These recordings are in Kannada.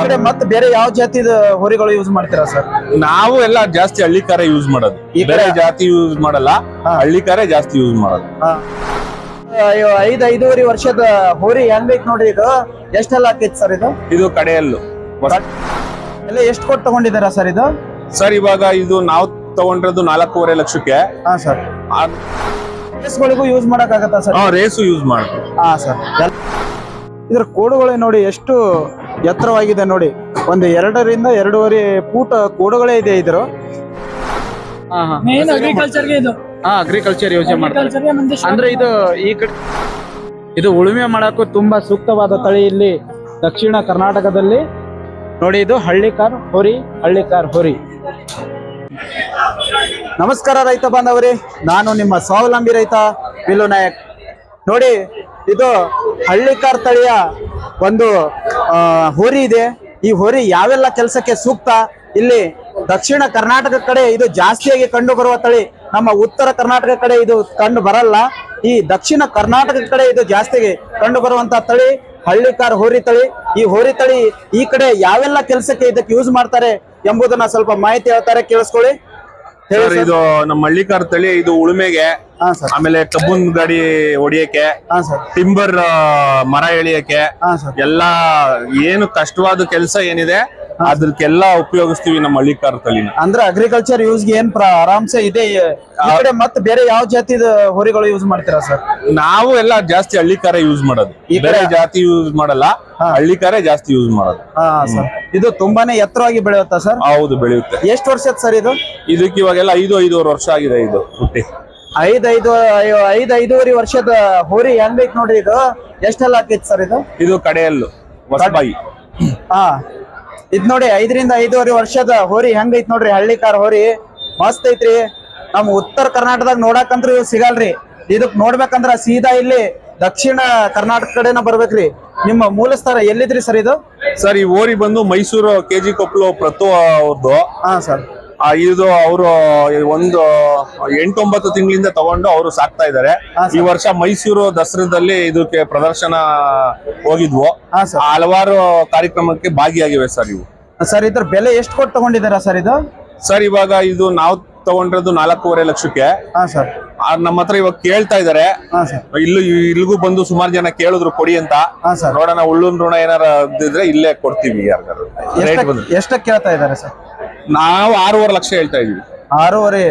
ಕಡೆ ಮತ್ತೆ ಬೇರೆ ಯಾವ ಜಾತಿದ ಹೋರಿಗಳು ಯೂಸ್ ಮಾಡ್ತೀರಾ ಸರ್? ನಾವು ಎಲ್ಲ ಜಾಸ್ತಿ ಹಳ್ಳಿಕಾರೆ ಯೂಸ್ ಮಾಡೋದು, ಬೇರೆ ಜಾತಿ ಯೂಸ್ ಮಾಡಲ್ಲ, ಹಳ್ಳಿಕಾರೆ ಜಾಸ್ತಿ ಯೂಸ್ ಮಾಡೋದು. 5-5.5 ವರ್ಷದ ಹೋರಿ ಹೆಂಗೈತ್ ನೋಡ್ರಿ, ಇದು ಎಷ್ಟೆಲ್ಲ ಹಾಕೈತಿ ಸರ್? ಇದು ಕಡೆಯಲ್ಲು ಎಲ್ಲ ಎಷ್ಟು ಕೊಟ್ಟು ತಗೊಂಡಿದ್ದೀರಾ ಸರ್ ಇದು? ಸರ್ ಇವಾಗ ಇದು ನಾವು ತಗೊಂಡಿರೋದು 4.5 ಲಕ್ಷಕ್ಕೆ. ಹಾ ಸರ್. ರೇಸ್ಗಳಿಗೂ ಯೂಸ್ ಮಾಡಕ್ ಆಗತ್ತಾ ಸರ್? ರೇಸು ಯೂಸ್ ಮಾಡ್ತೀವಿ. ಹಾ ಸರ್. ಇದ್ರ ಕೋಡುಗಳೇ ನೋಡಿ ಎಷ್ಟು ಎತ್ತರವಾಗಿದೆ ನೋಡಿ, ಒಂದು 2 ರಿಂದ 2.5 ಫೂಟ್ ಕೋಡುಗಳೇ ಇದೆ ಇದ್ರು. ಅಗ್ರಿಕಲ್ಚರ್ ಯೂಸ್ ಮಾಡ್ತಾರೆ ಅಂದ್ರೆ ಇದು ಈ ಕಡೆ ಇದು ಉಳುಮೆ ಮಾಡಕ್ಕೂ ತುಂಬಾ ಸೂಕ್ತವಾದ ತಳಿ ಇಲ್ಲಿ ದಕ್ಷಿಣ ಕರ್ನಾಟಕದಲ್ಲಿ ನೋಡಿ. ಇದು ಹಳ್ಳಿಕಾರ್ ಹೋರಿ. ನಮಸ್ಕಾರ ರೈತ ಬಾಂಧವರೇ, ನಾನು ನಿಮ್ಮ ಸ್ವಾವಲಂಬಿ ರೈತ ವಿಲ್ಲು ನಾಯಕ್. ನೋಡಿ, ಇದು ಹಳ್ಳಿಕಾರ್ ತಳಿಯ ಒಂದು ಹೋರಿ ಇದೆ. ಈ ಹೋರಿ ಯಾವೆಲ್ಲ ಕೆಲಸಕ್ಕೆ ಸೂಕ್ತ, ಇಲ್ಲಿ ದಕ್ಷಿಣ ಕರ್ನಾಟಕ ಕಡೆ ಇದು ಜಾಸ್ತಿಯಾಗಿ ಕಂಡು ಬರುವ ತಳಿ, ನಮ್ಮ ಉತ್ತರ ಕರ್ನಾಟಕ ಕಡೆ ಇದು ಕಂಡು ಬರಲ್ಲ. ಈ ದಕ್ಷಿಣ ಕರ್ನಾಟಕ ಕಡೆ ಇದು ಜಾಸ್ತಿಯಾಗಿ ಕಂಡು ಬರುವಂತ ತಳಿ ಹಳ್ಳಿಕಾರ್ ಹೋರಿ ತಳಿ. ಈ ಹೋರಿ ತಳಿ ಈ ಕಡೆ ಯಾವೆಲ್ಲ ಕೆಲಸಕ್ಕೆ ಇದಕ್ಕೆ ಯೂಸ್ ಮಾಡ್ತಾರೆ ಎಂಬುದನ್ನ ಸ್ವಲ್ಪ ಮಾಹಿತಿ ಹೇಳ್ತಾರೆ, ಕೇಳಿಸ್ಕೊಳ್ಳಿ. ಇದು ನಮ್ಮ ಹಳ್ಳಿಕಾರ್ ತಳಿ, ಇದು ಉಳುಮೆಗೆ, ಆಮೇಲೆ ಕಬ್ಬುನ್ ಗಾಡಿ ಹೊಡಿಯಕ್ಕೆ, ಟಿಂಬರ್ ಮರ ಎಳಿಯಕ್ಕೆ, ಎಲ್ಲಾ ಏನು ಕಷ್ಟವಾದ ಕೆಲಸ ಏನಿದೆ ಅದಕ್ಕೆಲ್ಲ ಉಪಯೋಗಿಸ್ತೀವಿ ನಮ್ಮ ಹಳ್ಳಿಕಾರ್ ತಳಿನ. ಅಂದ್ರೆ ಅಗ್ರಿಕಲ್ಚರ್ ಯೂಸ್ಗೆ ಏನ್ ಆರಾಮ್ಸೆ ಇದೆ. ಈ ಕಡೆ ಮತ್ತೆ ಬೇರೆ ಯಾವ ಜಾತಿದ ಹೋರಿಗಳು ಯೂಸ್ ಮಾಡ್ತೀರಾ ಸರ್? ನಾವು ಎಲ್ಲ ಜಾಸ್ತಿ ಹಳ್ಳಿಕಾರೆ ಯೂಸ್ ಮಾಡೋದು, ಬೇರೆ ಜಾತಿ ಯೂಸ್ ಮಾಡಲ್ಲ, ಹಳ್ಳಿಕಾರೆ ಜಾಸ್ತಿ ಯೂಸ್ ಮಾಡೋದು. ಸರ್, ಇದು ತುಂಬಾನೇ ಎತ್ತರವಾಗಿ ಬೆಳೆಯುತ್ತಾ ಸರ್? ಹೌದು, ಬೆಳೆಯುತ್ತೆ. ಎಷ್ಟು ವರ್ಷದ ಸರ್ ಇದು? ಇದಕ್ಕೆ ಇವಾಗೆಲ್ಲ 5-5.5 ವರ್ಷ ಆಗಿದೆ ಇದು ಹುಟ್ಟಿ. 5-5.5 ವರ್ಷದ ಹೋರಿ ಹೆಂಗೈತ್ ನೋಡ್ರಿ, ಇದು ಎಷ್ಟೆಲ್ಲ ಹಾಕೈತಿ ಸರ್? ಇದು ಕಡೆಯಲ್ಲು ಹೊಸಬಾಯಿ. ಇದ್ ನೋಡಿ 5 ರಿಂದ 5.5 ವರ್ಷದ ಹೋರಿ ಹೆಂಗೈತ್ ನೋಡ್ರಿ, ಹಳ್ಳಿಕಾರ್ ಹೋರಿ ಮಸ್ತ್ ಐತ್ರಿ. ನಮ್ ಉತ್ತರ ಕರ್ನಾಟಕದಾಗ ನೋಡಕಂತ್ರ ಇವ್ ಸಿಗಲ್ರಿ. ಇದಕ್ ನೋಡ್ಬೇಕಂದ್ರ ಸೀದಾ ಇಲ್ಲಿ ದಕ್ಷಿಣ ಕರ್ನಾಟಕ ಕಡೆನ ಬರ್ಬೇಕ್ರಿ. ನಿಮ್ಮ ಮೂಲ ಸ್ಥಳ ಎಲ್ಲಿದ್ರಿ ಸರ್ ಇದು? ಸರ್, ಈ ಹೋರಿ ಬಂದು ಮೈಸೂರು ಕೆಜಿ ಕೊಪ್ಪಲು ಪ್ರತು ಅವ್ರದ್ದು. ಸರ್. ಇದು ಅವರು ಒಂದು 8-9 ತಿಂಗಳಿಂದ ತಗೊಂಡು ಅವರು ಸಾಕ್ತಾ ಇದ್ದಾರೆ. ಈ ವರ್ಷ ಮೈಸೂರು ದಸರಾದಲ್ಲಿ ಇದಕ್ಕೆ ಪ್ರದರ್ಶನ ಹೋಗಿದ್ವು, ಹಲವಾರು ಕಾರ್ಯಕ್ರಮಕ್ಕೆ ಭಾಗಿಯಾಗಿವೆ ಸರ್ ಇವು. ಸರ್, ಇದ್ರ ಬೆಲೆ ಎಷ್ಟು ಕೊಟ್ಟು ತಗೊಂಡಿದ್ದೀರಾ ಸರ್ ಇದು? ಸರ್, ಇವಾಗ ಇದು ನಾವು ತಗೊಂಡಿರೋದು 4.5 ಲಕ್ಷಕ್ಕೆ. ಸರ್, ನಮ್ಮ ಹತ್ರ ಇವಾಗ ಕೇಳ್ತಾ ಇದಾರೆ. ಇಲ್ಲಿಗೂ ಬಂದು ಸುಮಾರು ಜನ ಕೇಳಿದ್ರು ಕೊಡಿ ಅಂತ. ನೋಡೋಣ, ಉಳ್ಳುನ್ ಋಣ ಏನಾರ ಇದ್ರೆ ಇಲ್ಲೇ ಕೊಡ್ತೀವಿ. ಯಾರಿಗಾರು ಎಷ್ಟಕ್ಕೆ ಕೇಳ್ತಾ ಇದಾರೆ ಸರ್? ನಾವು 6.5 ಲಕ್ಷ ಹೇಳ್ತಾ ಇದೀವಿ. 6.5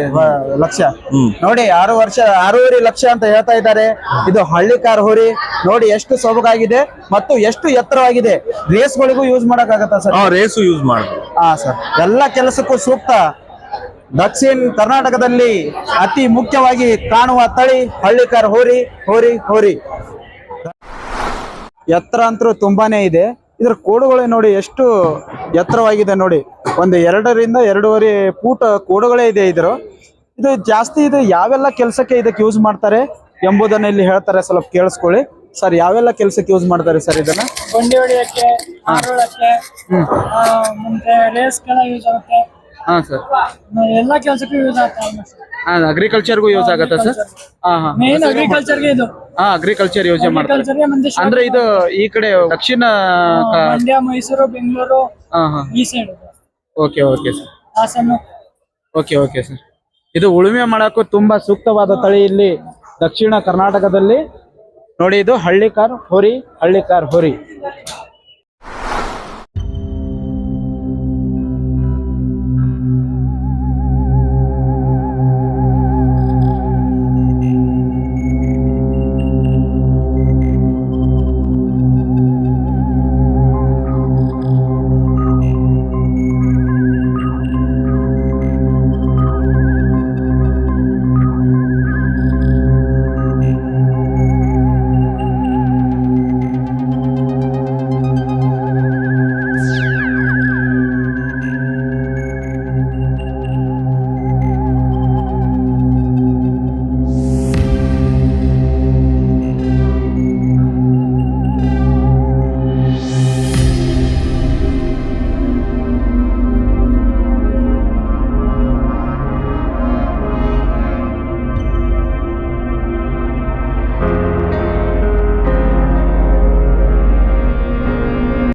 ಲಕ್ಷ ನೋಡಿ, 6.5 ಲಕ್ಷ ಅಂತ ಹೇಳ್ತಾ ಇದ್ದಾರೆ. ಇದು ಹಳ್ಳಿಕಾರ್ ಹೋರಿ ನೋಡಿ, ಎಷ್ಟು ಸೊಬಗಾಗಿದೆ ಮತ್ತು ಎಷ್ಟು ಎತ್ತರವಾಗಿದೆ. ರೇಸ್ಗಳಿಗೂ ಯೂಸ್ ಮಾಡಕ್ ಆಗತ್ತಾ ಸರ್? ರೇಸು ಯೂಸ್ ಮಾಡ್ತೀವಿ. ಸರ್, ಎಲ್ಲ ಕೆಲಸಕ್ಕೂ ಸೂಕ್ತ. ದಕ್ಷಿಣ ಕರ್ನಾಟಕದಲ್ಲಿ ಅತಿ ಮುಖ್ಯವಾಗಿ ಕಾಣುವ ತಳಿ ಹಳ್ಳಿಕಾರ್ ಹೋರಿ. ಎತ್ತರ ಅಂತೂ ತುಂಬಾನೇ ಇದೆ. ಇದ್ರ ಕೋಡುಗಳೇ ನೋಡಿ ಎಷ್ಟು ಎತ್ತರವಾಗಿದೆ ನೋಡಿ, ಒಂದು 2 ರಿಂದ 2.5 ಫೂಟ್ ಕೋಡುಗಳೇ ಇದೆ ಇದ್ರು. ಇದು ಜಾಸ್ತಿ ಇದು ಯಾವೆಲ್ಲ ಕೆಲಸಕ್ಕೆ ಇದಕ್ಕೆ ಯೂಸ್ ಮಾಡ್ತಾರೆ ಎಂಬುದನ್ನ ಇಲ್ಲಿ ಹೇಳ್ತಾರೆ, ಸ್ವಲ್ಪ ಕೇಳಿಸ್ಕೊಳ್ಳಿ. ಸರ್, ಯಾವೆಲ್ಲ ಕೆಲಸಕ್ಕೆ ಯೂಸ್ ಮಾಡ್ತಾರೆ ಸರ್ ಇದನ್ನ? ಬಂಡಿ ಹೊಡಿಯಕ್ಕೆ, ಆರೋಳಕ್ಕೆ, ಮತ್ತೆ ರೇಸ್ಗೆಲ್ಲ ಯೂಸ್ ಆಗುತ್ತೆ. ಸರ್, ಎಲ್ಲ ಕೆಲಸಕ್ಕೂ ಯೂಸ್ ಆಗುತ್ತೆ. ಅಗ್ರಿಕಲ್ಚರ್ಗೂ ಯೂಸ್ ಆಗತ್ತಾ ಸರ್? ಮೇನ್ ಅಗ್ರಿಕಲ್ಚರ್ಗೆ ಇದು. ಅಗ್ರಿಕಲ್ಚರ್ ಯೂಸ್ ಮಾಡ್ತಾರೆ ಅಂದ್ರೆ ಇದು ಈ ಕಡೆ ದಕ್ಷಿಣ ಮಂಡ್ಯ, ಮೈಸೂರು, ಬೆಂಗಳೂರು ಈ side. Okay sir. Hassan. Okay sir. ಇದು ಉಳುಮೆ ಮಾಡಕ್ಕೂ ತುಂಬಾ ಸೂಕ್ತವಾದ ತಳಿ ಇಲ್ಲಿ ದಕ್ಷಿಣ ಕರ್ನಾಟಕದಲ್ಲಿ ನೋಡಿ. ಇದು ಹಳ್ಳಿಕಾರ್ ಹೋರಿ.